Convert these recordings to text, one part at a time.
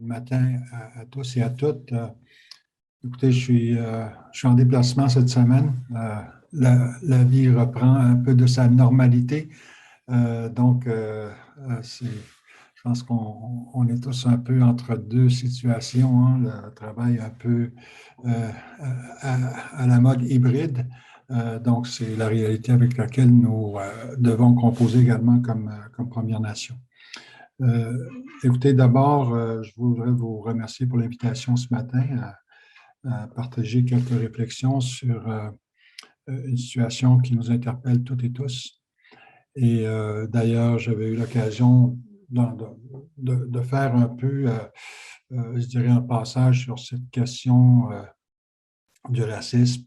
Matin à tous et à toutes. Écoutez, je suis en déplacement cette semaine. La vie reprend un peu de sa normalité. Je pense qu'on est tous un peu entre deux situations, hein. Le travail un peu euh, à la mode hybride. Donc, c'est la réalité avec laquelle nous devons composer également comme Première Nation. Euh, Écoutez, d'abord, je voudrais vous remercier pour l'invitation ce matin à partager quelques réflexions sur une situation qui nous interpelle toutes et tous. Et d'ailleurs, j'avais eu l'occasion de faire un peu, je dirais, un passage sur cette question du racisme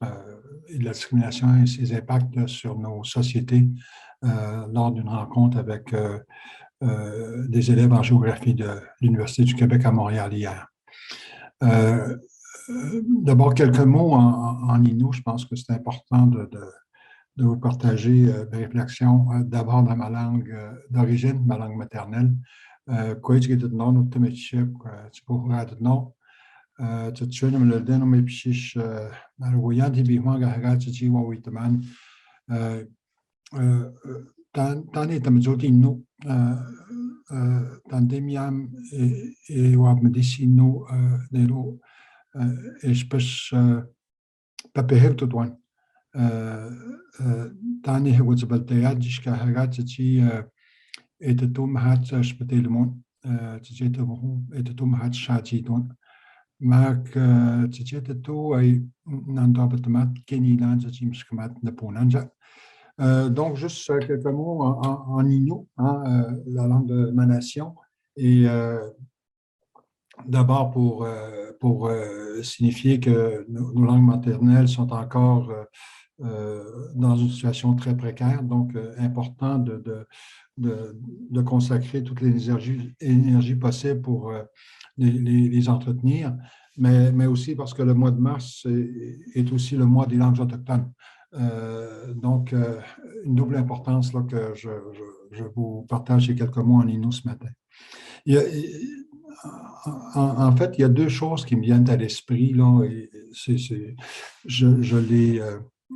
et de la discrimination et ses impacts sur nos sociétés lors d'une rencontre avec des élèves en géographie de l'Université du Québec à Montréal hier. D'abord, quelques mots en Innu. Je pense que c'est important de vous partager des réflexions d'abord dans ma langue d'origine, ma langue maternelle. Tani tamzoti no tandemiam e wabmedisi no nero espes papeher tutwan tani hewazbaltayadishka hagatachi etatum hat spetelmon tjetum etatum hat shaji Maak tjetatu ay nandabatmat kenilan tjimskmat naponanja. Donc, juste quelques mots en Innu, hein, la langue de ma nation. Et d'abord pour signifier que nos langues maternelles sont encore dans une situation très précaire, donc important de consacrer toutes les énergies possibles pour les entretenir, mais aussi parce que le mois de mars est aussi le mois des langues autochtones. Donc, une double importance là, que je vous partage ces quelques mots en Innu ce matin. Il y a, en fait, il y a deux choses qui me viennent à l'esprit, là, et je les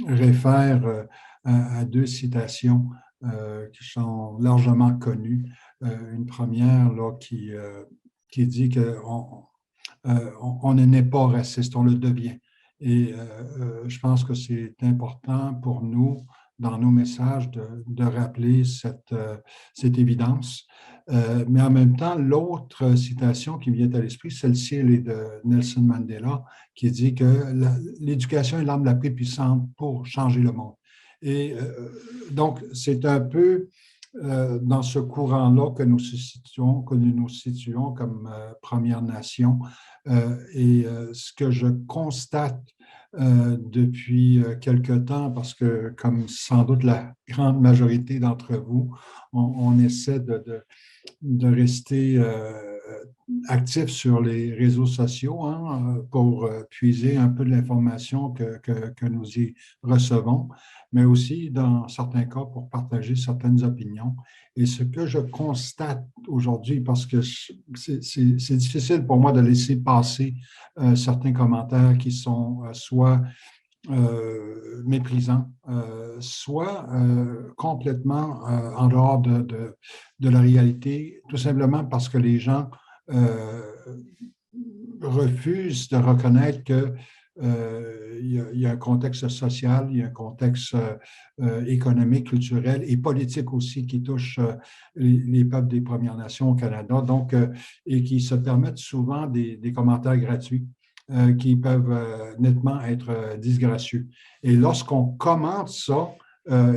réfère à deux citations qui sont largement connues. Une première là, qui dit qu'on on ne naît pas raciste, on le devient. Et je pense que c'est important pour nous, dans nos messages, de rappeler cette évidence. Mais en même temps, l'autre citation qui me vient à l'esprit, celle-ci, elle est de Nelson Mandela, qui dit que l'éducation est l'arme la plus puissante pour changer le monde. Et donc, c'est un peu dans ce courant-là que nous nous situons comme Première Nation. Et ce que je constate depuis quelque temps, parce que comme sans doute la grande majorité d'entre vous, on essaie de rester actif sur les réseaux sociaux, hein, pour puiser un peu de l'information que nous y recevons, mais aussi, dans certains cas, pour partager certaines opinions. Et ce que je constate aujourd'hui, parce que c'est difficile pour moi de laisser passer certains commentaires qui sont soit méprisants, soit complètement en dehors de la réalité, tout simplement parce que les gens refusent de reconnaître que il y a un contexte social, il y a un contexte économique, culturel et politique aussi qui touche les peuples des Premières Nations au Canada, donc, et qui se permettent souvent des commentaires gratuits qui peuvent nettement être disgracieux. Et lorsqu'on commente ça,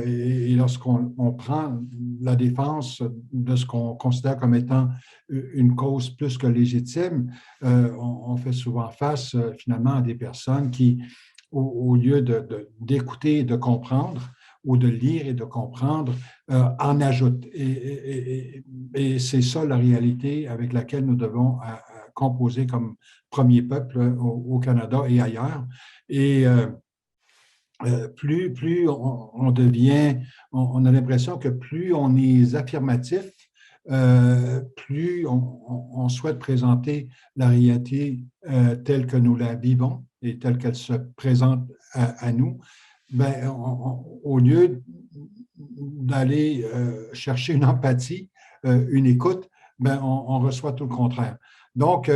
et lorsqu'on prend la défense de ce qu'on considère comme étant une cause plus que légitime, on fait souvent face finalement à des personnes qui, au lieu d'écouter et de comprendre, ou de lire et de comprendre, en ajoutent. Et c'est ça la réalité avec laquelle nous devons composer comme premier peuple au Canada et ailleurs. Et plus on devient, on a l'impression que plus on est affirmatif, plus on souhaite présenter la réalité telle que nous la vivons et telle qu'elle se présente à nous, ben, au lieu d'aller chercher une empathie, une écoute, ben, on reçoit tout le contraire. Donc,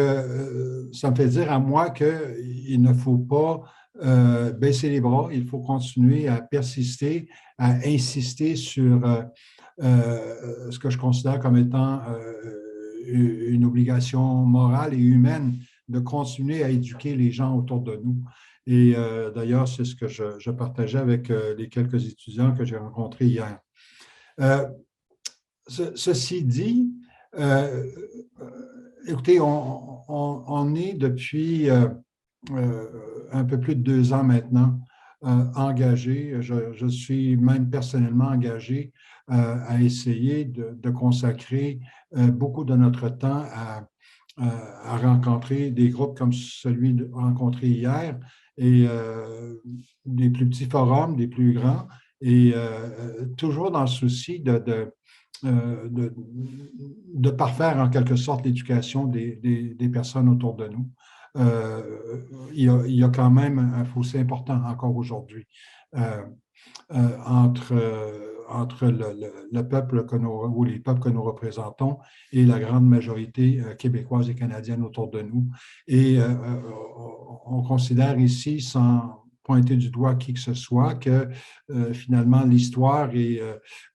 ça me fait dire à moi qu'il ne faut pas baisser les bras, il faut continuer à persister, à insister sur ce que je considère comme étant une obligation morale et humaine de continuer à éduquer les gens autour de nous. Et d'ailleurs, c'est ce que je partageais avec les quelques étudiants que j'ai rencontrés hier. Ceci dit, écoutez, on est depuis un peu plus de 2 ans maintenant engagé. Je suis même personnellement engagé à essayer de consacrer beaucoup de notre temps à rencontrer des groupes comme celui rencontré hier et des plus petits forums, des plus grands, et toujours dans le souci de parfaire en quelque sorte l'éducation des personnes autour de nous. Il y a quand même un fossé important encore aujourd'hui entre le peuple ou les peuples que nous représentons et la grande majorité québécoise et canadienne autour de nous. Et on considère ici, sans pointer du doigt qui que ce soit, que finalement l'histoire et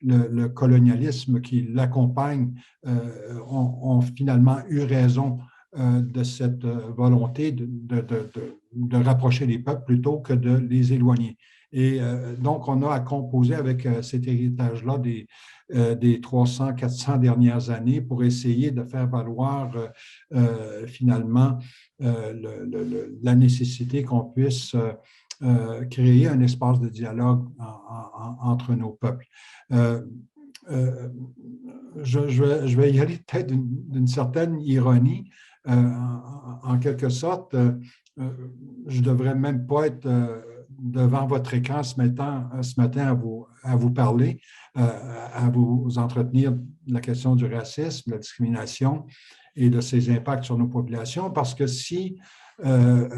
le colonialisme qui l'accompagne ont finalement eu raison de cette volonté de rapprocher les peuples plutôt que de les éloigner. Et donc, on a à composer avec cet héritage-là des 300, 400 dernières années pour essayer de faire valoir finalement la nécessité qu'on puisse créer un espace de dialogue entre nos peuples. Je vais y aller peut-être d'une certaine ironie. En quelque sorte, je ne devrais même pas être devant votre écran ce matin à vous parler, à vous entretenir de la question du racisme, de la discrimination et de ses impacts sur nos populations, parce que si les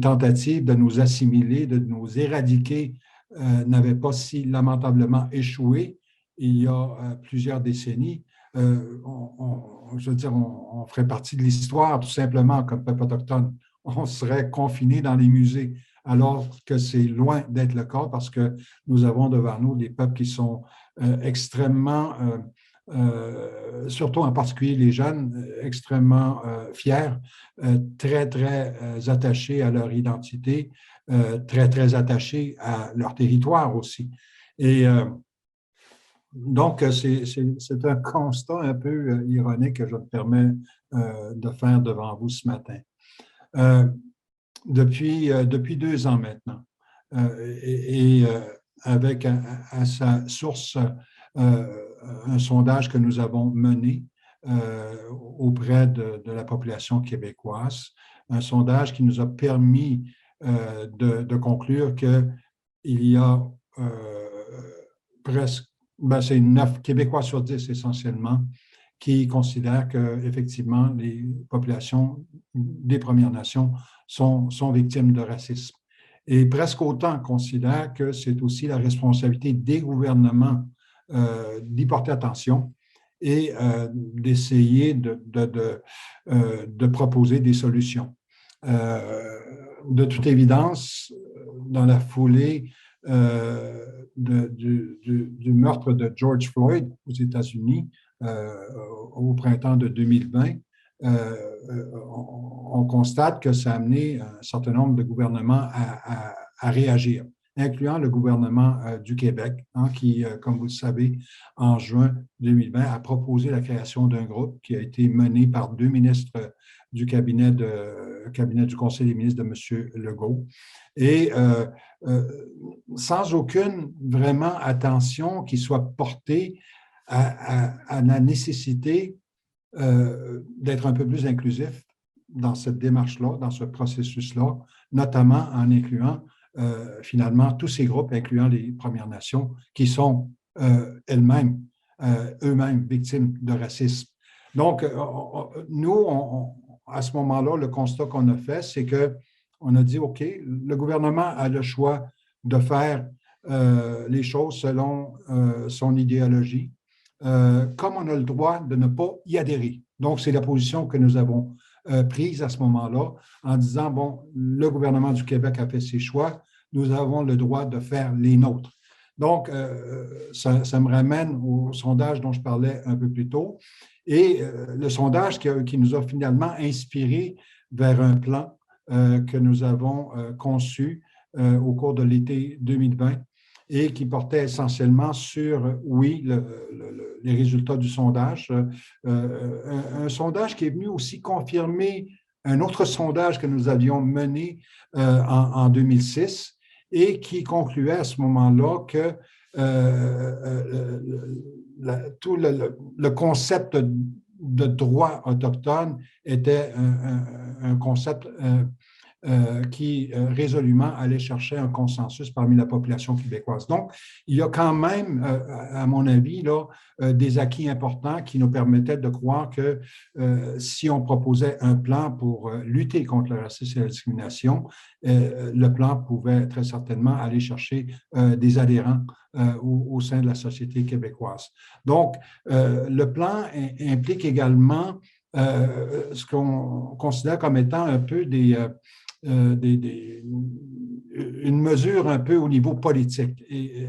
tentatives de nous assimiler, de nous éradiquer n'avaient pas si lamentablement échoué il y a plusieurs décennies, je veux dire, on ferait partie de l'histoire tout simplement comme peuple autochtone. On serait confiné dans les musées, alors que c'est loin d'être le cas parce que nous avons devant nous des peuples qui sont extrêmement, surtout en particulier les jeunes, extrêmement fiers, très, très attachés à leur identité, très, très attachés à leur territoire aussi. Et donc, c'est un constat un peu ironique que je me permets de faire devant vous ce matin. Depuis 2 ans maintenant, et avec à sa source un sondage que nous avons mené auprès de la population québécoise, un sondage qui nous a permis de conclure qu'il y a presque, c'est 9 Québécois sur 10 essentiellement, qui considèrent qu'effectivement, les populations des Premières Nations sont victimes de racisme. Et presque autant considèrent que c'est aussi la responsabilité des gouvernements d'y porter attention et d'essayer de proposer des solutions. De toute évidence, dans la foulée du meurtre de George Floyd aux États-Unis au printemps de 2020, on constate que ça a amené un certain nombre de gouvernements à réagir, incluant le gouvernement du Québec, qui, comme vous le savez, en juin 2020, a proposé la création d'un groupe qui a été mené par 2 ministres du cabinet du Conseil des ministres de M. Legault. Et sans aucune vraiment attention qui soit portée à la nécessité d'être un peu plus inclusif dans cette démarche-là, dans ce processus-là, notamment en incluant finalement tous ces groupes, incluant les Premières Nations, qui sont elles-mêmes, eux-mêmes victimes de racisme. Donc, nous, à ce moment-là, le constat qu'on a fait, c'est qu'on a dit, OK, le gouvernement a le choix de faire les choses selon son idéologie, comme on a le droit de ne pas y adhérer. Donc, c'est la position que nous avons prise à ce moment-là en disant, bon, le gouvernement du Québec a fait ses choix, nous avons le droit de faire les nôtres. Donc, ça me ramène au sondage dont je parlais un peu plus tôt. Et le sondage qui nous a finalement inspiré vers un plan que nous avons conçu au cours de l'été 2020 et qui portait essentiellement sur, oui, les résultats du sondage. Un sondage qui est venu aussi confirmer un autre sondage que nous avions mené en 2006 et qui concluait à ce moment-là que tout le concept de droit autochtone était un concept qui résolument allait chercher un consensus parmi la population québécoise. Donc, il y a quand même, à mon avis, là, des acquis importants qui nous permettaient de croire que si on proposait un plan pour lutter contre le racisme et la discrimination, le plan pouvait très certainement aller chercher des adhérents au sein de la société québécoise. Donc, le plan implique également ce qu'on considère comme étant un peu une mesure un peu au niveau politique. Et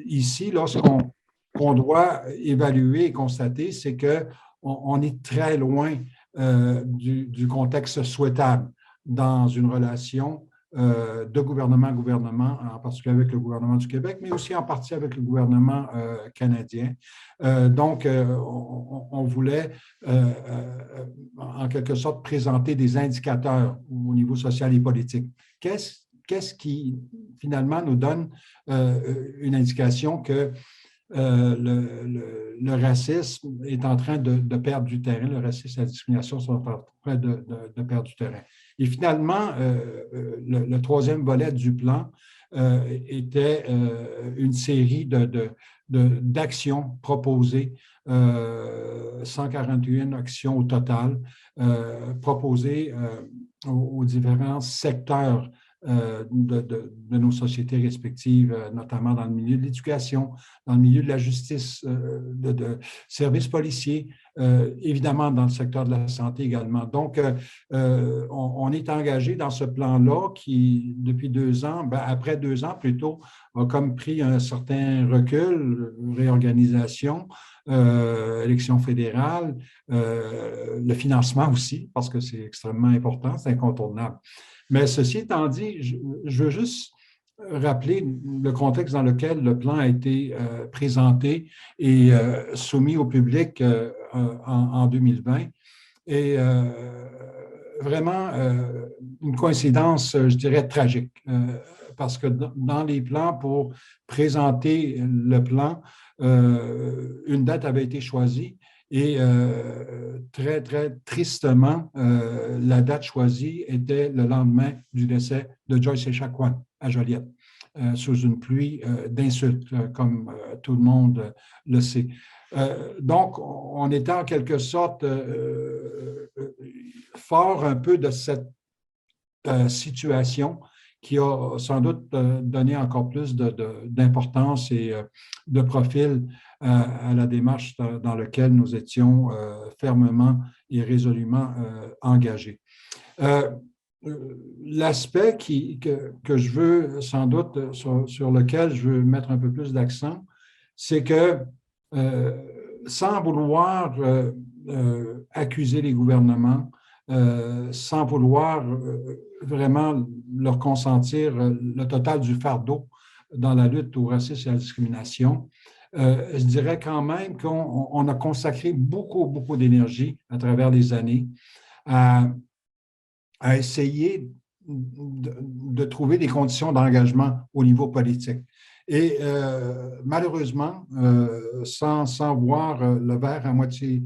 ici, qu'on doit évaluer et constater, c'est qu'on est très loin du contexte souhaitable dans une relation de gouvernement à gouvernement, en particulier avec le gouvernement du Québec, mais aussi en partie avec le gouvernement canadien. Donc, on voulait en quelque sorte présenter des indicateurs au niveau social et politique. Qu'est-ce qui finalement nous donne une indication que le racisme est en train de perdre du terrain, le racisme et la discrimination sont en train de perdre du terrain. Et finalement, le troisième volet du plan était une série d'actions proposées, 141 actions au total, proposées aux différents secteurs de nos sociétés respectives, notamment dans le milieu de l'éducation, dans le milieu de la justice, de services policiers, évidemment dans le secteur de la santé également. Donc, on est engagé dans ce plan-là qui, depuis 2 ans, après 2 ans plutôt, a comme pris un certain recul, réorganisation, élection fédérale, le financement aussi, parce que c'est extrêmement important, c'est incontournable. Mais ceci étant dit, je veux juste rappeler le contexte dans lequel le plan a été présenté et soumis au public en 2020. Et vraiment une coïncidence, je dirais, tragique. Parce que dans les plans pour présenter le plan, une date avait été choisie. Et très, très tristement, la date choisie était le lendemain du décès de Joyce Echaquan à Joliette, sous une pluie d'insultes, comme tout le monde le sait. Donc, on était en quelque sorte fort un peu de cette situation qui a sans doute donné encore plus d'importance et de profil à la démarche dans laquelle nous étions fermement et résolument engagés. L'aspect que je veux sans doute, sur lequel je veux mettre un peu plus d'accent, c'est que sans vouloir accuser les gouvernements, sans vouloir vraiment leur consentir le total du fardeau dans la lutte au racisme et à la discrimination, je dirais quand même qu'on a consacré beaucoup, beaucoup d'énergie à travers les années à essayer de trouver des conditions d'engagement au niveau politique. Et malheureusement, sans voir le verre à moitié,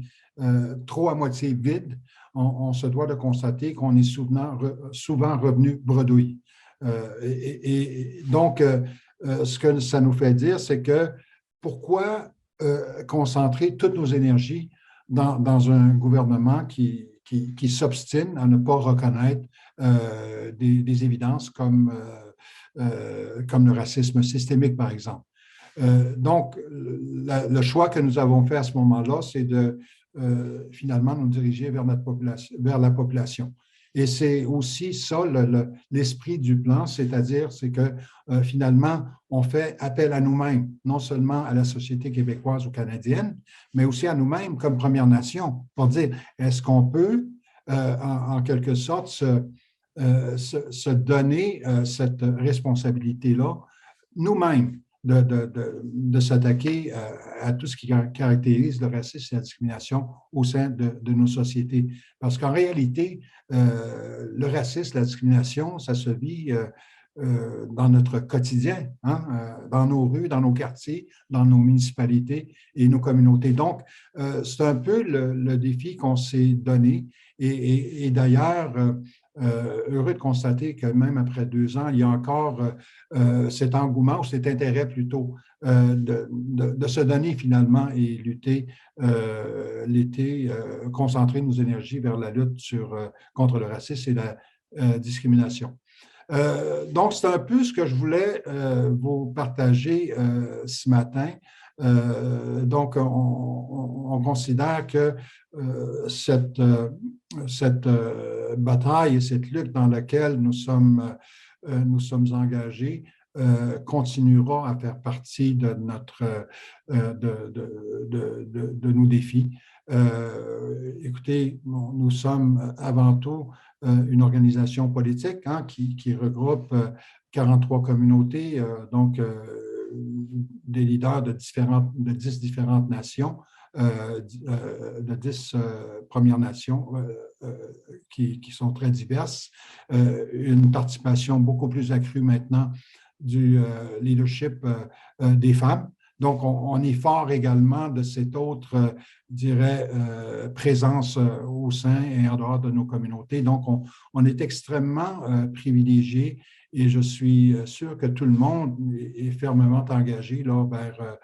trop à moitié vide, on se doit de constater qu'on est souvent revenu bredouille. Donc, ce que ça nous fait dire, c'est que pourquoi concentrer toutes nos énergies dans un gouvernement qui s'obstine à ne pas reconnaître des évidences comme le racisme systémique, par exemple. Donc, le choix que nous avons fait à ce moment-là, c'est de finalement nous diriger vers la population. Et c'est aussi ça l'esprit du plan, c'est-à-dire c'est que finalement, on fait appel à nous-mêmes, non seulement à la société québécoise ou canadienne, mais aussi à nous-mêmes comme Première Nation, pour dire, est-ce qu'on peut, en quelque sorte, se donner cette responsabilité-là nous-mêmes de s'attaquer à tout ce qui caractérise le racisme et la discrimination au sein de nos sociétés. Parce qu'en réalité, le racisme, la discrimination, ça se vit dans notre quotidien, hein, dans nos rues, dans nos quartiers, dans nos municipalités et nos communautés. Donc, c'est un peu le défi qu'on s'est donné. Et d'ailleurs, heureux de constater que même après 2 ans, il y a encore cet engouement ou cet intérêt plutôt de se donner finalement et lutter, concentrer nos énergies vers la lutte contre le racisme et la discrimination. Donc, c'est un peu ce que je voulais vous partager ce matin. Donc, on considère que cette bataille et cette lutte dans laquelle nous sommes engagés continuera à faire partie de nos défis. Écoutez, nous sommes avant tout une organisation politique hein, qui regroupe 43 communautés, donc des leaders de 10 différentes nations, de 10 Premières Nations qui sont très diverses, une participation beaucoup plus accrue maintenant du leadership des femmes. Donc, on est fort également de cette autre, je dirais, présence au sein et en dehors de nos communautés. Donc, on est extrêmement privilégiés et je suis sûr que tout le monde est fermement engagé là, vers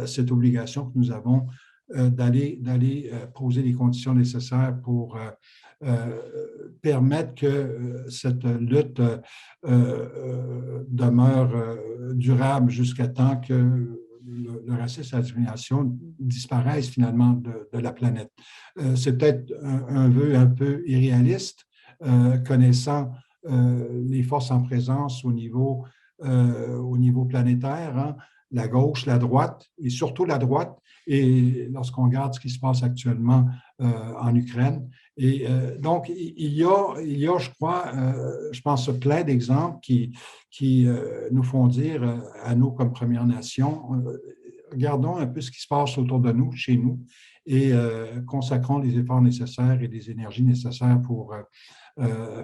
cette obligation que nous avons d'aller poser les conditions nécessaires pour permettre que cette lutte demeure durable jusqu'à temps que le racisme et la discrimination disparaissent finalement de la planète. C'est peut-être un vœu un peu irréaliste, connaissant les forces en présence au niveau planétaire, hein, la gauche, la droite, et surtout la droite, et lorsqu'on regarde ce qui se passe actuellement en Ukraine. Et donc, il y a, je crois, je pense, plein d'exemples qui nous font dire à nous, comme Première Nation, regardons un peu ce qui se passe autour de nous, chez nous, et consacrons les efforts nécessaires et les énergies nécessaires pour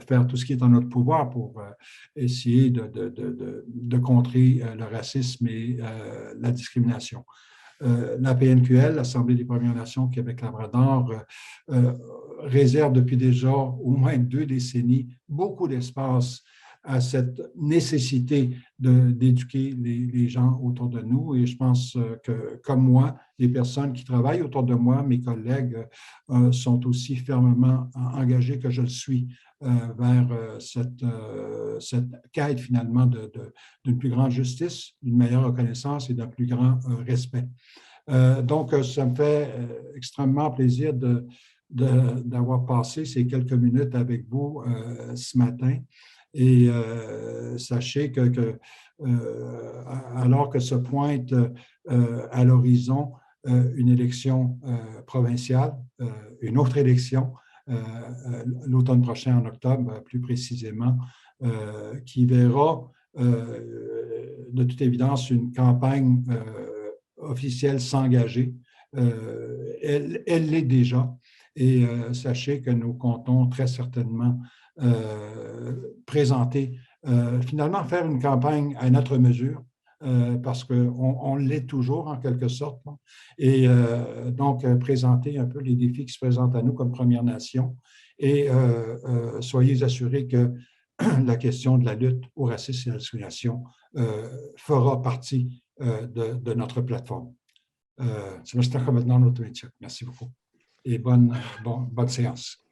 faire tout ce qui est en notre pouvoir pour essayer de contrer le racisme et la discrimination. La PNQL, l'Assemblée des Premières Nations Québec-Labrador, réserve depuis déjà au moins 2 décennies beaucoup d'espace à cette nécessité d'éduquer les gens autour de nous. Et je pense que, comme moi, les personnes qui travaillent autour de moi, mes collègues, sont aussi fermement engagés que je le suis vers cette quête finalement d'une plus grande justice, d'une meilleure reconnaissance et d'un plus grand respect. Donc, ça me fait extrêmement plaisir d'avoir passé ces quelques minutes avec vous ce matin. Et sachez que alors que se pointe à l'horizon une élection provinciale, une autre élection, l'automne prochain, en octobre, plus précisément, qui verra de toute évidence une campagne officielle s'engager. Elle l'est déjà. Et sachez que nous comptons très certainement présenter, finalement faire une campagne à notre mesure, parce qu'on l'est toujours en quelque sorte. Et donc, présenter un peu les défis qui se présentent à nous comme Première Nation. Et soyez assurés que la question de la lutte au racisme et à la discrimination fera partie de notre plateforme. Merci beaucoup et bonne séance.